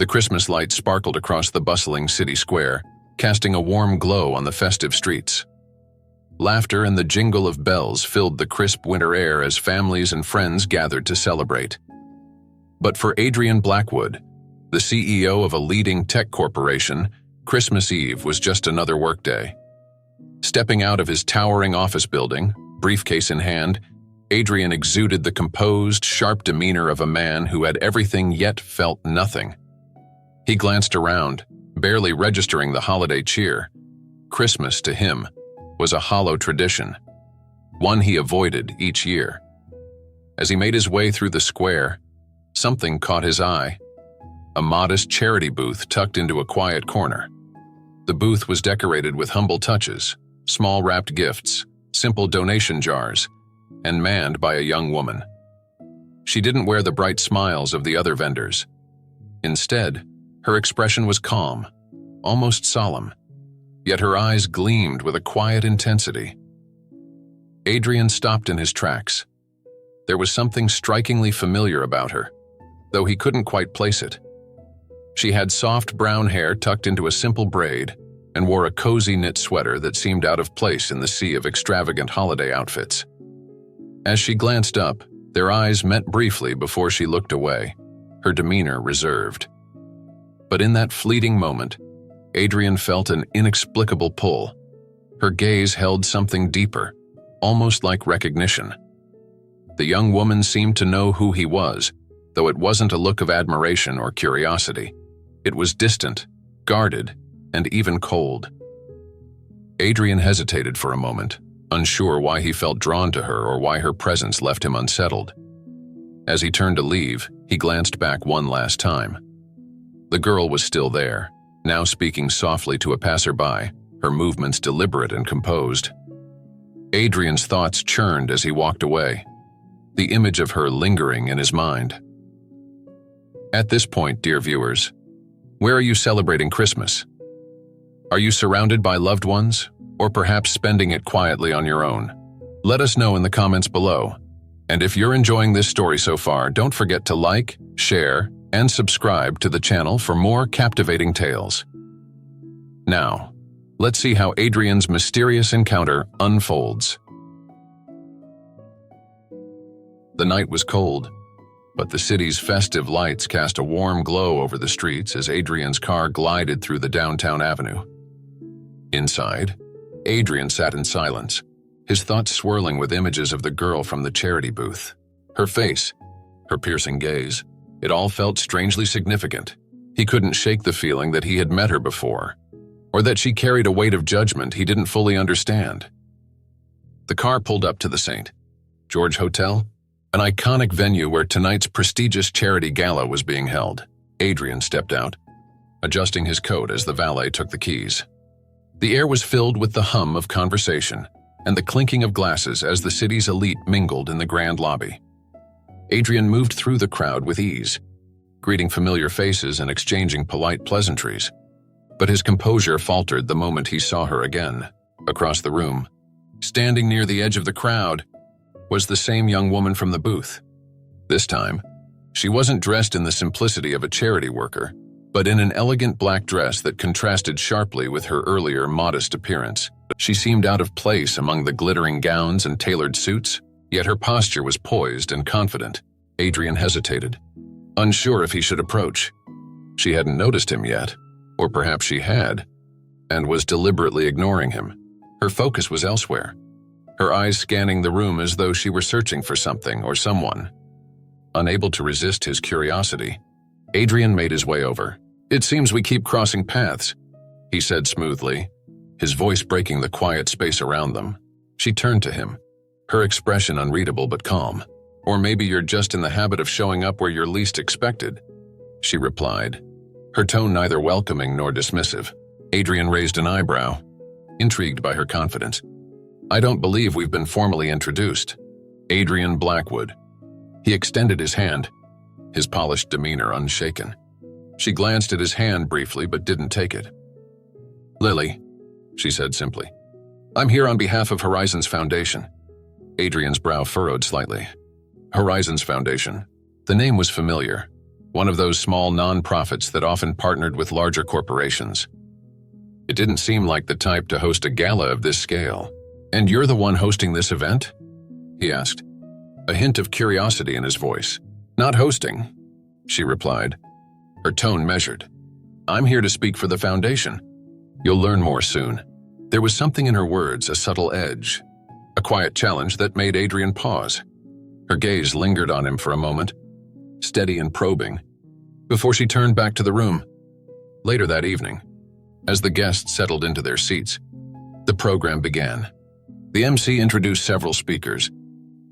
The Christmas lights sparkled across the bustling city square, casting a warm glow on the festive streets. Laughter and the jingle of bells filled the crisp winter air as families and friends gathered to celebrate. But for Adrian Blackwood, the CEO of a leading tech corporation, Christmas Eve was just another workday. Stepping out of his towering office building, briefcase in hand, Adrian exuded the composed, sharp demeanor of a man who had everything yet felt nothing. He glanced around, barely registering the holiday cheer. Christmas, to him, was a hollow tradition, one he avoided each year. As he made his way through the square, something caught his eye. A modest charity booth tucked into a quiet corner. The booth was decorated with humble touches, small wrapped gifts, simple donation jars, and manned by a young woman. She didn't wear the bright smiles of the other vendors. Instead, her expression was calm, almost solemn, yet her eyes gleamed with a quiet intensity. Adrian stopped in his tracks. There was something strikingly familiar about her, though he couldn't quite place it. She had soft brown hair tucked into a simple braid and wore a cozy knit sweater that seemed out of place in the sea of extravagant holiday outfits. As she glanced up, their eyes met briefly before she looked away, her demeanor reserved. But in that fleeting moment, Adrian felt an inexplicable pull. Her gaze held something deeper, almost like recognition. The young woman seemed to know who he was, though it wasn't a look of admiration or curiosity. It was distant, guarded, and even cold. Adrian hesitated for a moment, unsure why he felt drawn to her or why her presence left him unsettled. As he turned to leave, he glanced back one last time. The girl was still there, now speaking softly to a passerby, her movements deliberate and composed. Adrian's thoughts churned as he walked away, the image of her lingering in his mind. At this point, dear viewers, where are you celebrating Christmas? Are you surrounded by loved ones, or perhaps spending it quietly on your own? Let us know in the comments below. And if you're enjoying this story so far, don't forget to like, share, and subscribe to the channel for more captivating tales. Now, let's see how Adrian's mysterious encounter unfolds. The night was cold, but the city's festive lights cast a warm glow over the streets as Adrian's car glided through the downtown avenue. Inside, Adrian sat in silence, his thoughts swirling with images of the girl from the charity booth. Her face, her piercing gaze, it all felt strangely significant. He couldn't shake the feeling that he had met her before, or that she carried a weight of judgment he didn't fully understand. The car pulled up to the St. George Hotel, an iconic venue where tonight's prestigious charity gala was being held. Adrian stepped out, adjusting his coat as the valet took the keys. The air was filled with the hum of conversation and the clinking of glasses as the city's elite mingled in the grand lobby. Adrian moved through the crowd with ease, greeting familiar faces and exchanging polite pleasantries. But his composure faltered the moment he saw her again. Across the room, standing near the edge of the crowd, was the same young woman from the booth. This time, she wasn't dressed in the simplicity of a charity worker, but in an elegant black dress that contrasted sharply with her earlier modest appearance. She seemed out of place among the glittering gowns and tailored suits, yet her posture was poised and confident. Adrian hesitated, unsure if he should approach. She hadn't noticed him yet, or perhaps she had, and was deliberately ignoring him. Her focus was elsewhere, her eyes scanning the room as though she were searching for something or someone. Unable to resist his curiosity, Adrian made his way over. "It seems we keep crossing paths," he said smoothly, his voice breaking the quiet space around them. She turned to him, her expression unreadable but calm. "Or maybe you're just in the habit of showing up where you're least expected," she replied, her tone neither welcoming nor dismissive. Adrian raised an eyebrow, intrigued by her confidence. "I don't believe we've been formally introduced." Adrian Blackwood. He extended his hand, his polished demeanor unshaken. She glanced at his hand briefly but didn't take it. "Lily," she said simply. "I'm here on behalf of Horizons Foundation." Adrian's brow furrowed slightly. Horizons Foundation. The name was familiar, one of those small non-profits that often partnered with larger corporations. It didn't seem like the type to host a gala of this scale. "And you're the one hosting this event?" he asked, a hint of curiosity in his voice. "Not hosting," she replied, her tone measured. "I'm here to speak for the foundation. You'll learn more soon." There was something in her words, a subtle edge, a quiet challenge that made Adrian pause. Her gaze lingered on him for a moment, steady and probing, before she turned back to the room. Later that evening, as the guests settled into their seats, the program began. The MC introduced several speakers,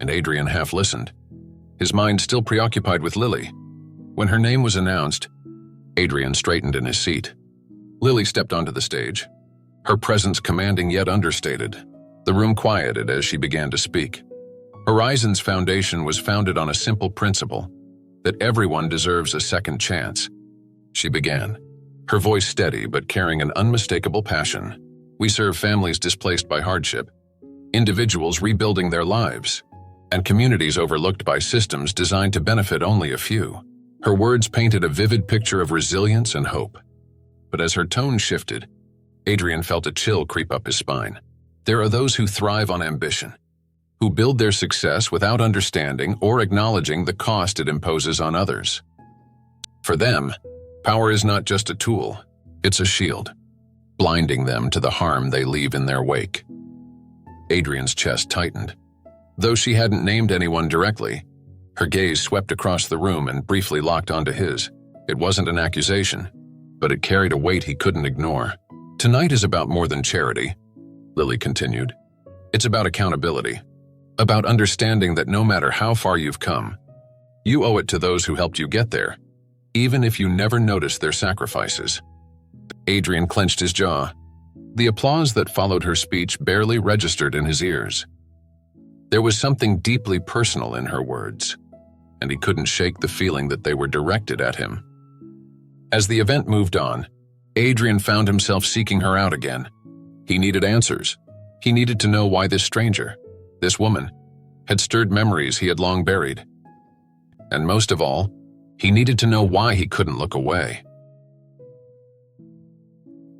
and Adrian half listened, his mind still preoccupied with Lily. When her name was announced, Adrian straightened in his seat. Lily stepped onto the stage, her presence commanding yet understated. The room quieted as she began to speak. Horizon's foundation was founded on a simple principle, that everyone deserves a second chance. She began, her voice steady but carrying an unmistakable passion. "We serve families displaced by hardship, individuals rebuilding their lives, and communities overlooked by systems designed to benefit only a few." Her words painted a vivid picture of resilience and hope. But as her tone shifted, Adrian felt a chill creep up his spine. There are those who thrive on ambition, who build their success without understanding or acknowledging the cost it imposes on others. For them, power is not just a tool, it's a shield, blinding them to the harm they leave in their wake. Adrian's chest tightened. Though she hadn't named anyone directly, her gaze swept across the room and briefly locked onto his. It wasn't an accusation, but it carried a weight he couldn't ignore. "Tonight is about more than charity," Lily continued. "It's about accountability, about understanding that no matter how far you've come, you owe it to those who helped you get there, even if you never noticed their sacrifices." Adrian clenched his jaw. The applause that followed her speech barely registered in his ears. There was something deeply personal in her words, and he couldn't shake the feeling that they were directed at him. As the event moved on, Adrian found himself seeking her out again. He needed answers. He needed to know why this stranger, this woman, had stirred memories he had long buried. And most of all, he needed to know why he couldn't look away.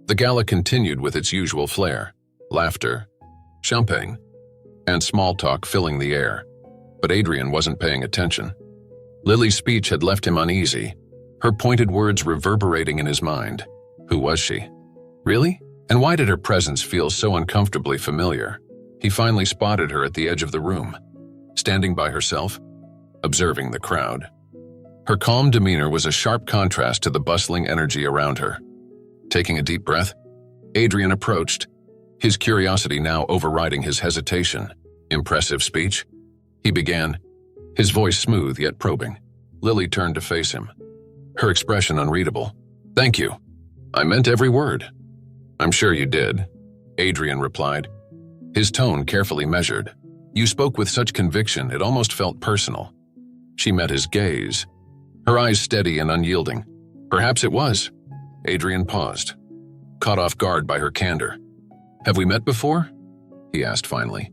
The gala continued with its usual flair, laughter, champagne, and small talk filling the air. But Adrian wasn't paying attention. Lily's speech had left him uneasy, her pointed words reverberating in his mind. Who was she? Really? And why did her presence feel so uncomfortably familiar? He finally spotted her at the edge of the room, standing by herself, observing the crowd. Her calm demeanor was a sharp contrast to the bustling energy around her. Taking a deep breath, Adrian approached, his curiosity now overriding his hesitation. "Impressive speech?" he began, his voice smooth yet probing. Lily turned to face him, her expression unreadable. "Thank you. I meant every word." "I'm sure you did," Adrian replied, his tone carefully measured. "You spoke with such conviction it almost felt personal." She met his gaze, her eyes steady and unyielding. "Perhaps it was." Adrian paused, caught off guard by her candor. "Have we met before?" he asked finally,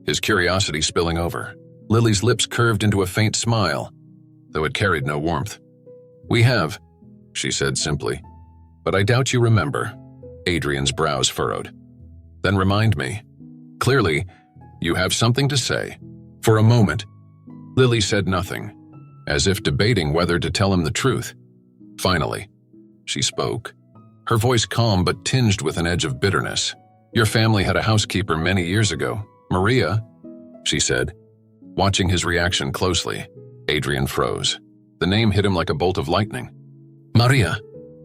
his curiosity spilling over. Lily's lips curved into a faint smile, though it carried no warmth. "We have," she said simply, "but I doubt you remember." Adrian's brows furrowed. "Then remind me. Clearly, you have something to say." For a moment, Lily said nothing, as if debating whether to tell him the truth. Finally, she spoke, her voice calm but tinged with an edge of bitterness. "Your family had a housekeeper many years ago, Maria," she said. Watching his reaction closely, Adrian froze. The name hit him like a bolt of lightning. Maria.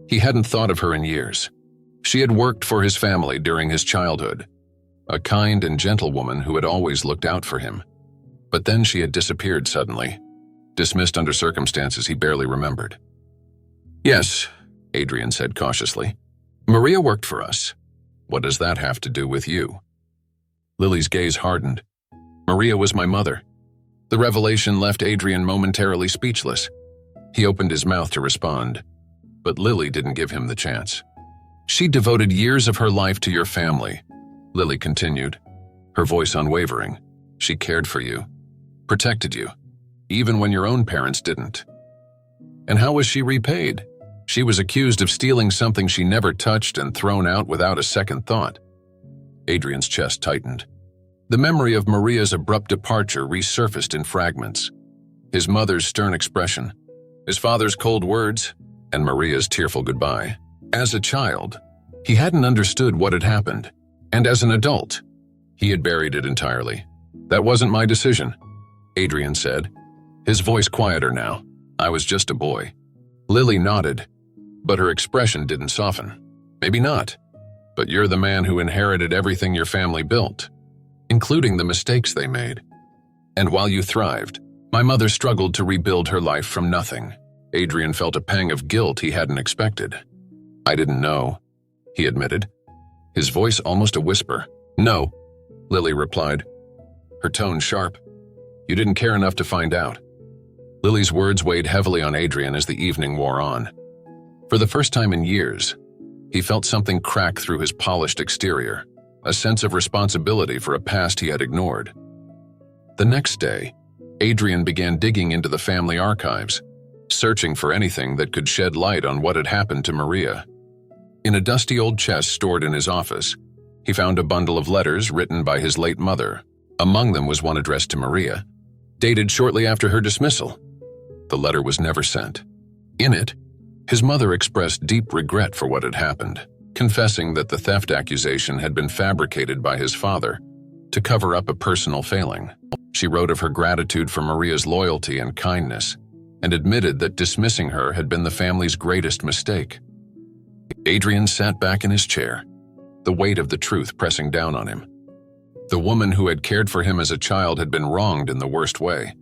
He hadn't thought of her in years. She had worked for his family during his childhood, a kind and gentle woman who had always looked out for him. But then she had disappeared suddenly, dismissed under circumstances he barely remembered. "Yes," Adrian said cautiously. "Maria worked for us. What does that have to do with you?" Lily's gaze hardened. "Maria was my mother." The revelation left Adrian momentarily speechless. He opened his mouth to respond, but Lily didn't give him the chance. "She devoted years of her life to your family," Lily continued, her voice unwavering. "She cared for you, protected you, even when your own parents didn't." And how was she repaid? She was accused of stealing something she never touched and thrown out without a second thought. Adrian's chest tightened. The memory of Maria's abrupt departure resurfaced in fragments. His mother's stern expression, his father's cold words, and Maria's tearful goodbye. As a child, he hadn't understood what had happened, and as an adult, he had buried it entirely. "That wasn't my decision," Adrian said, his voice quieter now. "I was just a boy." Lily nodded, but her expression didn't soften. "Maybe not, but you're the man who inherited everything your family built, including the mistakes they made. And while you thrived, my mother struggled to rebuild her life from nothing." Adrian felt a pang of guilt he hadn't expected. "I didn't know," he admitted, his voice almost a whisper. "No," Lily replied, her tone sharp. "You didn't care enough to find out." Lily's words weighed heavily on Adrian as the evening wore on. For the first time in years, he felt something crack through his polished exterior, a sense of responsibility for a past he had ignored. The next day, Adrian began digging into the family archives, searching for anything that could shed light on what had happened to Maria. In a dusty old chest stored in his office, he found a bundle of letters written by his late mother. Among them was one addressed to Maria, dated shortly after her dismissal. The letter was never sent. In it, his mother expressed deep regret for what had happened, confessing that the theft accusation had been fabricated by his father to cover up a personal failing. She wrote of her gratitude for Maria's loyalty and kindness, and admitted that dismissing her had been the family's greatest mistake. Adrian sat back in his chair, the weight of the truth pressing down on him. The woman who had cared for him as a child had been wronged in the worst way,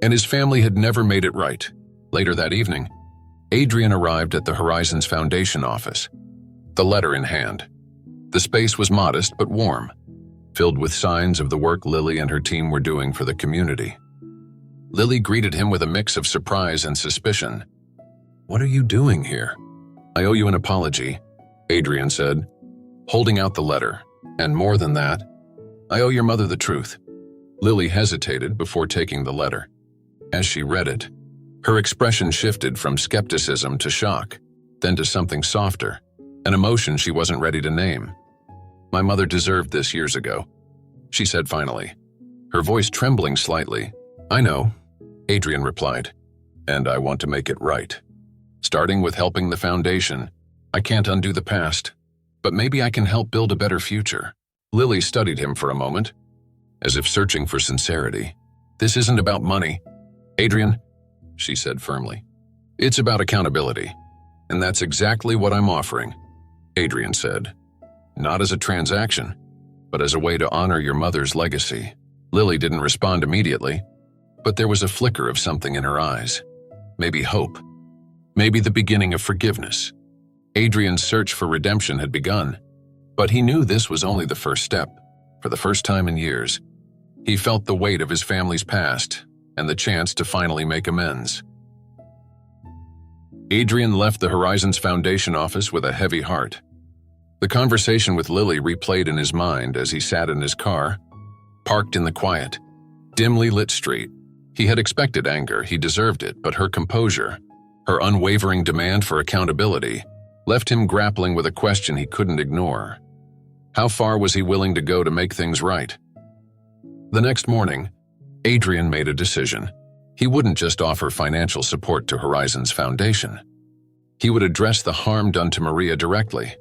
and his family had never made it right. Later that evening, Adrian arrived at the Horizons Foundation office, the letter in hand. The space was modest but warm, filled with signs of the work Lily and her team were doing for the community. Lily greeted him with a mix of surprise and suspicion. "What are you doing here?" "I owe you an apology," Adrian said, holding out the letter. "And more than that, I owe your mother the truth." Lily hesitated before taking the letter. As she read it, her expression shifted from skepticism to shock, then to something softer, an emotion she wasn't ready to name. "My mother deserved this years ago," she said finally, her voice trembling slightly. "I know," Adrian replied, "and I want to make it right. Starting with helping the foundation, I can't undo the past, but maybe I can help build a better future." Lily studied him for a moment, as if searching for sincerity. "This isn't about money, Adrian," she said firmly. "It's about accountability, and that's exactly what I'm offering," Adrian said. "Not as a transaction, but as a way to honor your mother's legacy." Lily didn't respond immediately, but there was a flicker of something in her eyes. Maybe hope. Maybe the beginning of forgiveness. Adrian's search for redemption had begun, but he knew this was only the first step. For the first time in years, he felt the weight of his family's past and the chance to finally make amends. Adrian left the Horizons Foundation office with a heavy heart. The conversation with Lily replayed in his mind as he sat in his car, parked in the quiet, dimly lit street. He had expected anger, he deserved it, but her composure, her unwavering demand for accountability, left him grappling with a question he couldn't ignore. How far was he willing to go to make things right? The next morning, Adrian made a decision. He wouldn't just offer financial support to Horizons Foundation. He would address the harm done to Maria directly.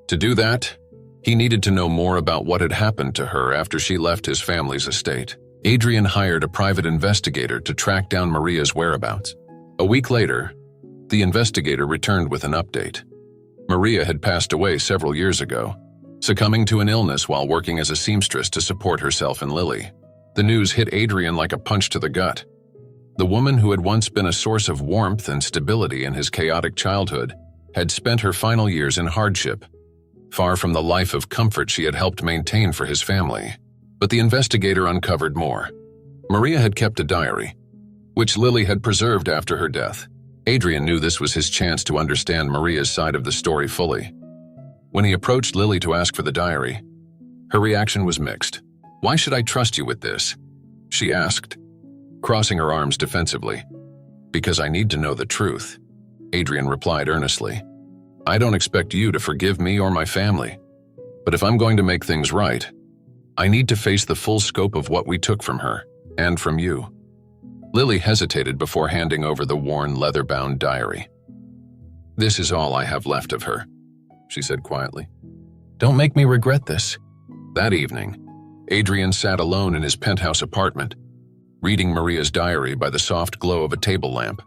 To do that, he needed to know more about what had happened to her after she left his family's estate. Adrian hired a private investigator to track down Maria's whereabouts. A week later, the investigator returned with an update. Maria had passed away several years ago, succumbing to an illness while working as a seamstress to support herself and Lily. The news hit Adrian like a punch to the gut. The woman who had once been a source of warmth and stability in his chaotic childhood had spent her final years in hardship, far from the life of comfort she had helped maintain for his family. But the investigator uncovered more. Maria had kept a diary, which Lily had preserved after her death. Adrian knew this was his chance to understand Maria's side of the story fully. When he approached Lily to ask for the diary, her reaction was mixed. "Why should I trust you with this?" she asked, crossing her arms defensively. Because I need to know the truth, Adrian replied earnestly. I don't expect you to forgive me or my family, but if I'm going to make things right, I need to face the full scope of what we took from her, and from you. Lily hesitated before handing over the worn, leather-bound diary. This is all I have left of her, she said quietly. Don't make me regret this. That evening, Adrian sat alone in his penthouse apartment, reading Maria's diary by the soft glow of a table lamp.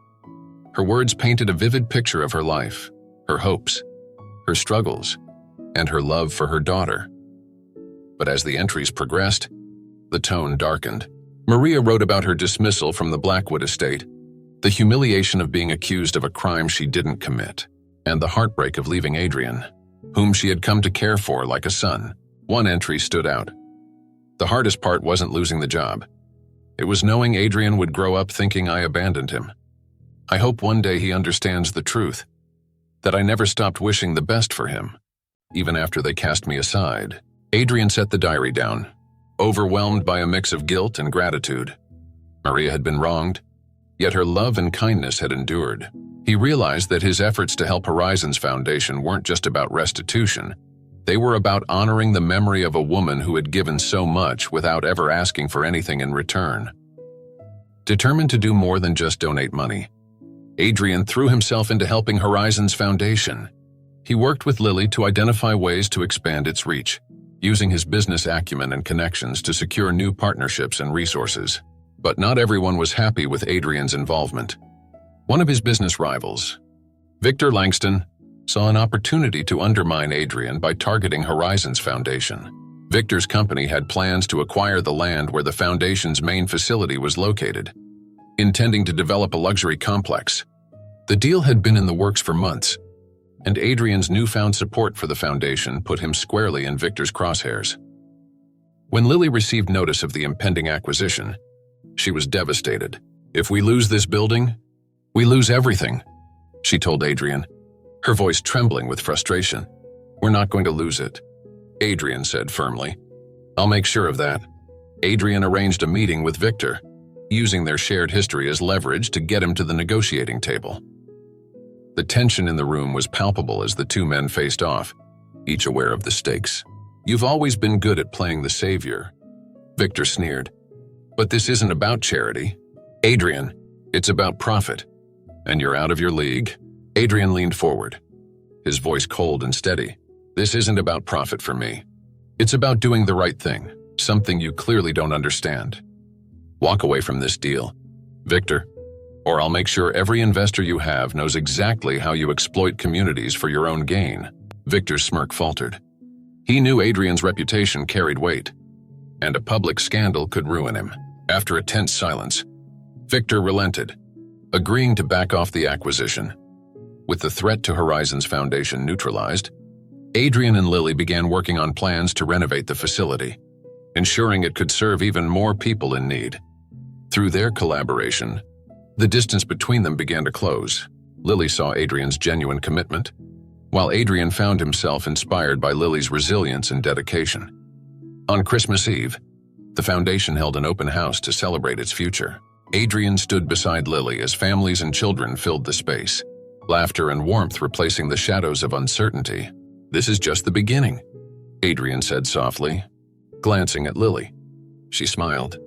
Her words painted a vivid picture of her life, her hopes, her struggles, and her love for her daughter. But as the entries progressed, the tone darkened. Maria wrote about her dismissal from the Blackwood estate, the humiliation of being accused of a crime she didn't commit, and the heartbreak of leaving Adrian, whom she had come to care for like a son. One entry stood out. The hardest part wasn't losing the job. It was knowing Adrian would grow up thinking I abandoned him. I hope one day he understands the truth, that I never stopped wishing the best for him, even after they cast me aside. Adrian set the diary down, overwhelmed by a mix of guilt and gratitude. Maria had been wronged, yet her love and kindness had endured. He realized that his efforts to help Horizons Foundation weren't just about restitution. They were about honoring the memory of a woman who had given so much without ever asking for anything in return. Determined to do more than just donate money, Adrian threw himself into helping Horizons Foundation. He worked with Lily to identify ways to expand its reach, using his business acumen and connections to secure new partnerships and resources. But not everyone was happy with Adrian's involvement. One of his business rivals, Victor Langston, saw an opportunity to undermine Adrian by targeting Horizons Foundation. Victor's company had plans to acquire the land where the foundation's main facility was located, intending to develop a luxury complex. The deal had been in the works for months, and Adrian's newfound support for the foundation put him squarely in Victor's crosshairs. When Lily received notice of the impending acquisition, she was devastated. If we lose this building, we lose everything, she told Adrian, her voice trembling with frustration. We're not going to lose it, Adrian said firmly. I'll make sure of that. Adrian arranged a meeting with Victor, using their shared history as leverage to get him to the negotiating table. The tension in the room was palpable as the two men faced off, each aware of the stakes. You've always been good at playing the savior, Victor sneered. But this isn't about charity. Adrian, it's about profit. And you're out of your league. Adrian leaned forward, his voice cold and steady. This isn't about profit for me. It's about doing the right thing, something you clearly don't understand. Walk away from this deal, Victor, or I'll make sure every investor you have knows exactly how you exploit communities for your own gain. Victor's smirk faltered. He knew Adrian's reputation carried weight, and a public scandal could ruin him. After a tense silence, Victor relented, agreeing to back off the acquisition. With the threat to Horizons Foundation neutralized, Adrian and Lily began working on plans to renovate the facility, ensuring it could serve even more people in need. Through their collaboration, the distance between them began to close. Lily saw Adrian's genuine commitment, while Adrian found himself inspired by Lily's resilience and dedication. On Christmas Eve, the foundation held an open house to celebrate its future. Adrian stood beside Lily as families and children filled the space, laughter and warmth replacing the shadows of uncertainty. This is just the beginning, Adrian said softly, glancing at Lily. She smiled,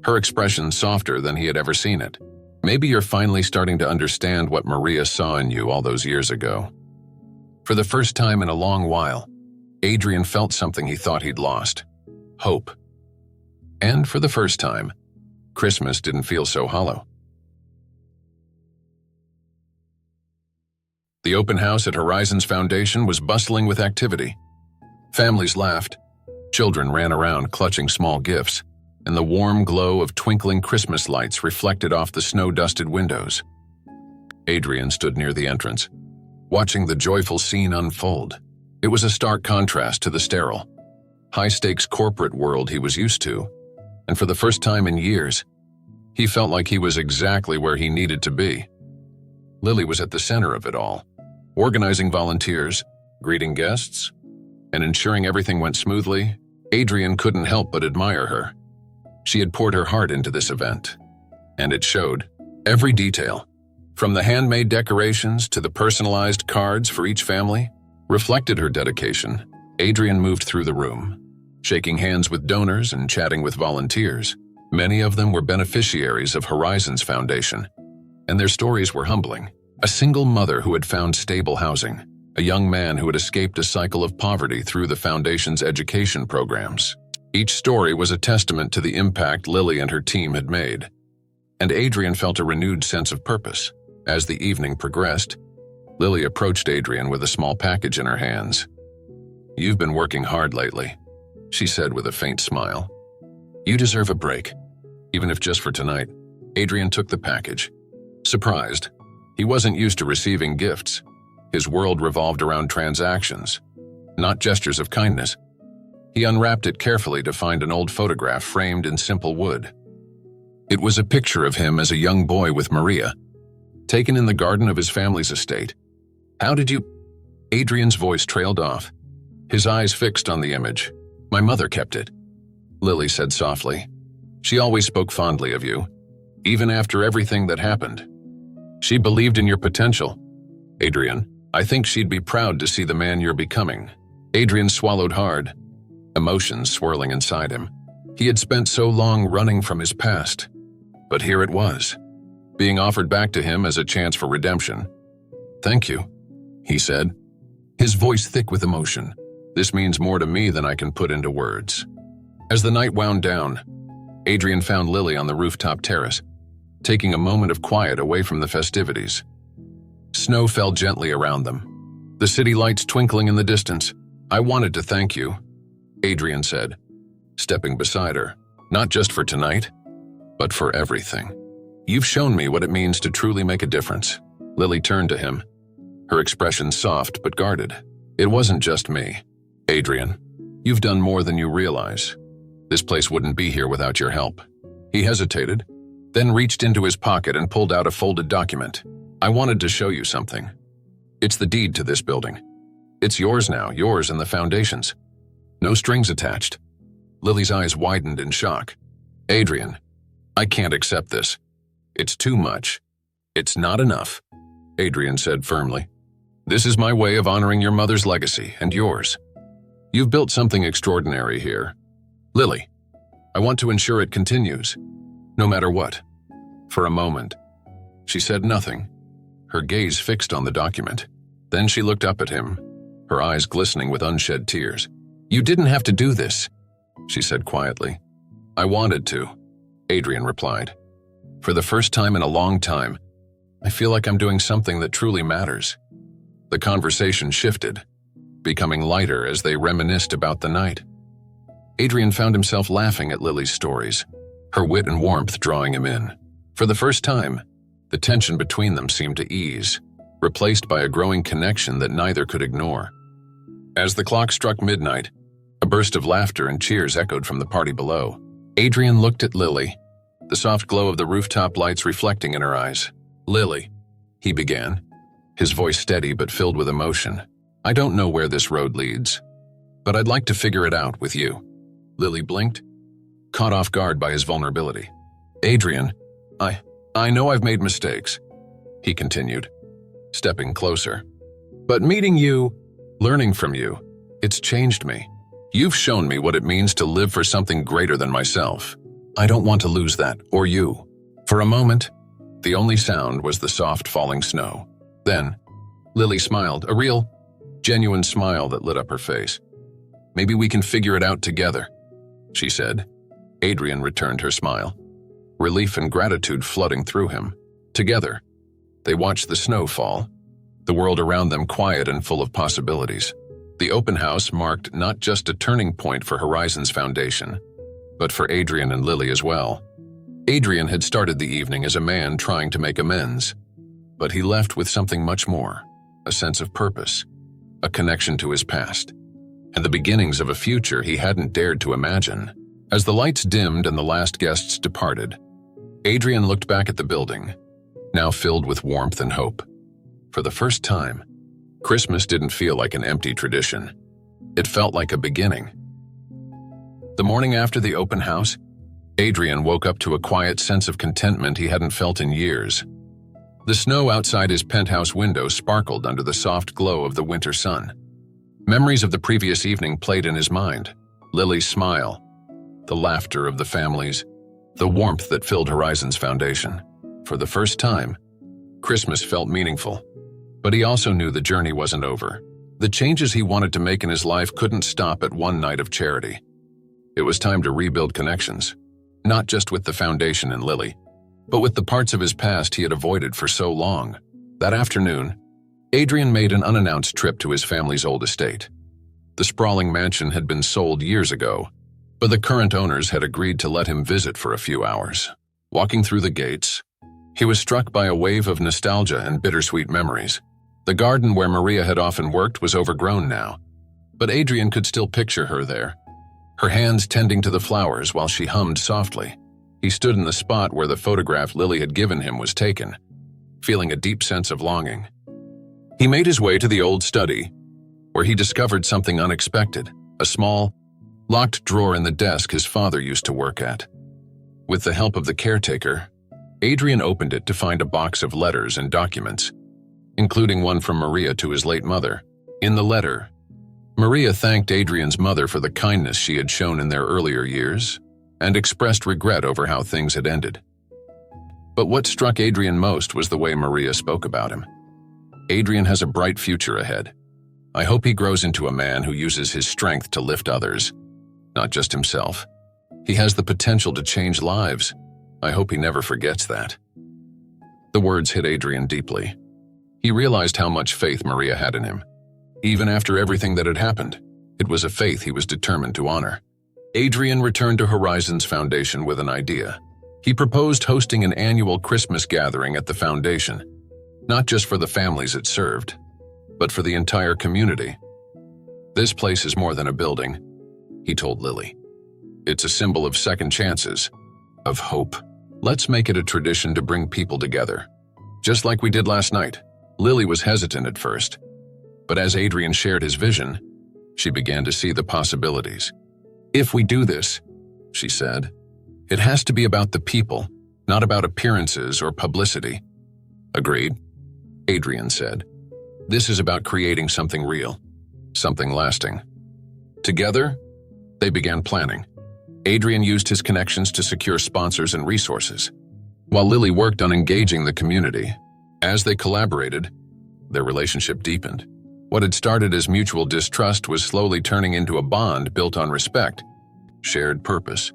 her expression softer than he had ever seen it. Maybe you're finally starting to understand what Maria saw in you all those years ago. For the first time in a long while, Adrian felt something he thought he'd lost: hope. And for the first time, Christmas didn't feel so hollow. The open house at Horizons Foundation was bustling with activity. Families laughed, children ran around clutching small gifts, and the warm glow of twinkling Christmas lights reflected off the snow-dusted windows. Adrian stood near the entrance, watching the joyful scene unfold. It was a stark contrast to the sterile, high-stakes corporate world he was used to, and for the first time in years, he felt like he was exactly where he needed to be. Lily was at the center of it all, organizing volunteers, greeting guests, and ensuring everything went smoothly. Adrian couldn't help but admire her. She had poured her heart into this event, and it showed. Every detail, From the handmade decorations to the personalized cards for each family, reflected her dedication. Adrian moved through the room, shaking hands with donors and chatting with volunteers. Many of them were beneficiaries of Horizons Foundation, and their stories were humbling. A single mother who had found stable housing, a young man who had escaped a cycle of poverty through the Foundation's education programs. Each story was a testament to the impact Lily and her team had made, and Adrian felt a renewed sense of purpose. As the evening progressed, Lily approached Adrian with a small package in her hands. "You've been working hard lately," she said with a faint smile. "You deserve a break, even if just for tonight." Adrian took the package, surprised. He wasn't used to receiving gifts. His world revolved around transactions, not gestures of kindness. He unwrapped it carefully to find an old photograph framed in simple wood. It was a picture of him as a young boy with Maria, taken in the garden of his family's estate. "How did you—" Adrian's voice trailed off, his eyes fixed on the image. "My mother kept it," Lily said softly. "She always spoke fondly of you, even after everything that happened. She believed in your potential. Adrian, I think she'd be proud to see the man you're becoming." Adrian swallowed hard, emotions swirling inside him. He had spent so long running from his past, but here it was, being offered back to him as a chance for redemption. "Thank you," he said, his voice thick with emotion. "This means more to me than I can put into words." As the night wound down, Adrian found Lily on the rooftop terrace, taking a moment of quiet away from the festivities. Snow fell gently around them, the city lights twinkling in the distance. "I wanted to thank you," Adrian said, stepping beside her. "Not just for tonight, but for everything. You've shown me what it means to truly make a difference." Lily turned to him, her expression soft but guarded. "It wasn't just me, Adrian. You've done more than you realize. This place wouldn't be here without your help." He hesitated, then reached into his pocket and pulled out a folded document. "I wanted to show you something. It's the deed to this building. It's yours now, yours and the Foundation's. No strings attached." Lily's eyes widened in shock. "Adrian, I can't accept this. It's too much. It's not enough," Adrian said firmly. "This is my way of honoring your mother's legacy and yours. You've built something extraordinary here. Lily, I want to ensure it continues, no matter what." For a moment, she said nothing, her gaze fixed on the document. Then she looked up at him, her eyes glistening with unshed tears. "You didn't have to do this," she said quietly. "I wanted to," Adrian replied. "For the first time in a long time, I feel like I'm doing something that truly matters." The conversation shifted, becoming lighter as they reminisced about the night. Adrian found himself laughing at Lily's stories, her wit and warmth drawing him in. For the first time, the tension between them seemed to ease, replaced by a growing connection that neither could ignore. As the clock struck midnight, a burst of laughter and cheers echoed from the party below. Adrian looked at Lily, the soft glow of the rooftop lights reflecting in her eyes. "Lily," he began, his voice steady but filled with emotion. "I don't know where this road leads, but I'd like to figure it out with you." Lily blinked, caught off guard by his vulnerability. "Adrian, I know I've made mistakes," he continued, stepping closer. "But meeting you, learning from you, it's changed me. You've shown me what it means to live for something greater than myself. I don't want to lose that, or you." For a moment, the only sound was the soft falling snow. Then, Lily smiled, a real, genuine smile that lit up her face. "Maybe we can figure it out together," she said. Adrian returned her smile, relief and gratitude flooding through him. Together, they watched the snow fall, the world around them quiet and full of possibilities. The open house marked not just a turning point for Horizons Foundation, but for Adrian and Lily as well. Adrian had started the evening as a man trying to make amends, but he left with something much more, a sense of purpose, a connection to his past, and the beginnings of a future he hadn't dared to imagine. As the lights dimmed and the last guests departed, Adrian looked back at the building, now filled with warmth and hope. For the first time, Christmas didn't feel like an empty tradition. It felt like a beginning. The morning after the open house, Adrian woke up to a quiet sense of contentment he hadn't felt in years. The snow outside his penthouse window sparkled under the soft glow of the winter sun. Memories of the previous evening played in his mind. Lily's smile, the laughter of the families, the warmth that filled Horizon's foundation. For the first time, Christmas felt meaningful. But he also knew the journey wasn't over. The changes he wanted to make in his life couldn't stop at one night of charity. It was time to rebuild connections, not just with the foundation and Lily, but with the parts of his past he had avoided for so long. That afternoon, Adrian made an unannounced trip to his family's old estate. The sprawling mansion had been sold years ago, but the current owners had agreed to let him visit for a few hours. Walking through the gates, he was struck by a wave of nostalgia and bittersweet memories. The garden where Maria had often worked was overgrown now, but Adrian could still picture her there, her hands tending to the flowers while she hummed softly. He stood in the spot where the photograph Lily had given him was taken, feeling a deep sense of longing. He made his way to the old study, where he discovered something unexpected, a small, locked drawer in the desk his father used to work at. With the help of the caretaker, Adrian opened it to find a box of letters and documents, including one from Maria to his late mother. In the letter, Maria thanked Adrian's mother for the kindness she had shown in their earlier years and expressed regret over how things had ended. But what struck Adrian most was the way Maria spoke about him. Adrian has a bright future ahead. I hope he grows into a man who uses his strength to lift others, not just himself. He has the potential to change lives. I hope he never forgets that. The words hit Adrian deeply. He realized how much faith Maria had in him. Even after everything that had happened, it was a faith he was determined to honor. Adrian returned to Horizon's foundation with an idea. He proposed hosting an annual Christmas gathering at the foundation, not just for the families it served, but for the entire community. This place is more than a building, he told Lily. It's a symbol of second chances, of hope. Let's make it a tradition to bring people together. Just like we did last night. Lily was hesitant at first, but as Adrian shared his vision, she began to see the possibilities. If we do this, she said, it has to be about the people, not about appearances or publicity. Agreed, Adrian said. This is about creating something real, something lasting. Together, they began planning. Adrian used his connections to secure sponsors and resources, while Lily worked on engaging the community. As they collaborated, their relationship deepened. What had started as mutual distrust was slowly turning into a bond built on respect, shared purpose,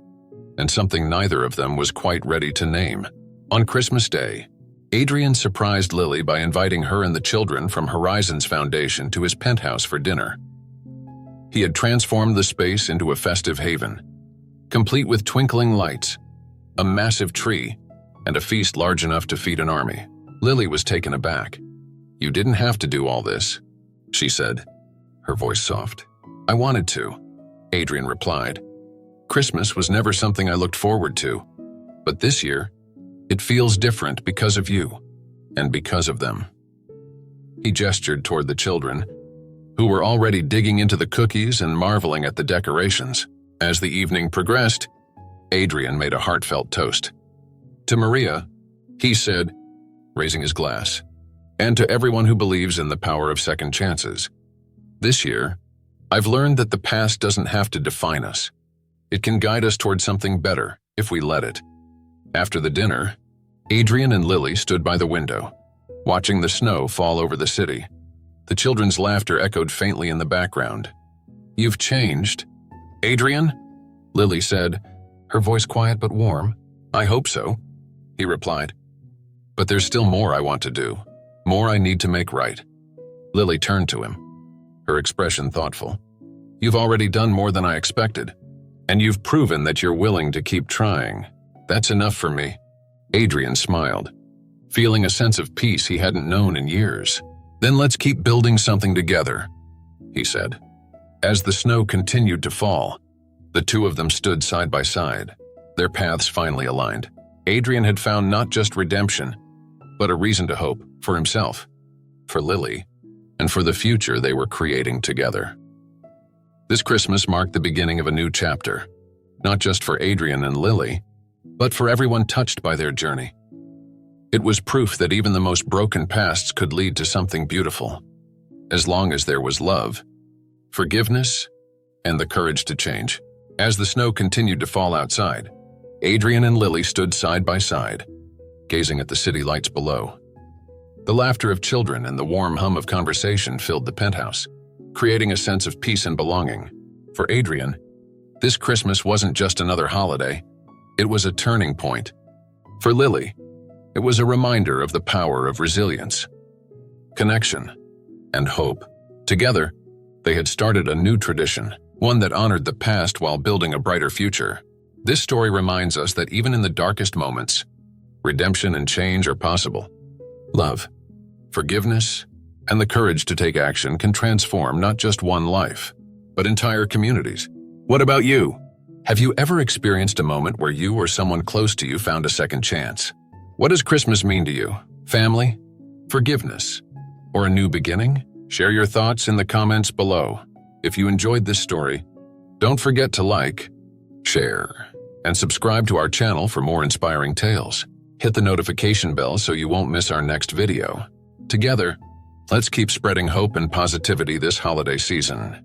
and something neither of them was quite ready to name. On Christmas Day, Adrian surprised Lily by inviting her and the children from Horizon's foundation to his penthouse for dinner. He had transformed the space into a festive haven, complete with twinkling lights, a massive tree, and a feast large enough to feed an army. Lily was taken aback. You didn't have to do all this, she said, her voice soft. I wanted to, Adrian replied. Christmas was never something I looked forward to, but this year, it feels different because of you, and because of them. He gestured toward the children, who were already digging into the cookies and marveling at the decorations. As the evening progressed, Adrian made a heartfelt toast. To Maria, he said, raising his glass, and to everyone who believes in the power of second chances. This year, I've learned that the past doesn't have to define us. It can guide us toward something better if we let it. After the dinner, Adrian and Lily stood by the window, watching the snow fall over the city. The children's laughter echoed faintly in the background. You've changed, Adrian? Lily said, her voice quiet but warm. I hope so, he replied. But there's still more I want to do, more I need to make right. Lily turned to him, her expression thoughtful. You've already done more than I expected, and you've proven that you're willing to keep trying. That's enough for me. Adrian smiled, feeling a sense of peace he hadn't known in years. Then let's keep building something together, he said. As the snow continued to fall, the two of them stood side by side, their paths finally aligned. Adrian had found not just redemption, but a reason to hope for himself, for Lily, and for the future they were creating together. This Christmas marked the beginning of a new chapter, not just for Adrian and Lily, but for everyone touched by their journey. It was proof that even the most broken pasts could lead to something beautiful, as long as there was love, forgiveness, and the courage to change. As the snow continued to fall outside, Adrian and Lily stood side by side, gazing at the city lights below. The laughter of children and the warm hum of conversation filled the penthouse, creating a sense of peace and belonging. For Adrian, this Christmas wasn't just another holiday, it was a turning point. For Lily, it was a reminder of the power of resilience, connection, and hope. Together, they had started a new tradition, one that honored the past while building a brighter future. This story reminds us that even in the darkest moments, redemption and change are possible. Love, forgiveness, and the courage to take action can transform not just one life, but entire communities. What about you? Have you ever experienced a moment where you or someone close to you found a second chance? What does Christmas mean to you? Family? Forgiveness? Or a new beginning? Share your thoughts in the comments below. If you enjoyed this story, don't forget to like, share, and subscribe to our channel for more inspiring tales. Hit the notification bell so you won't miss our next video. Together, let's keep spreading hope and positivity this holiday season.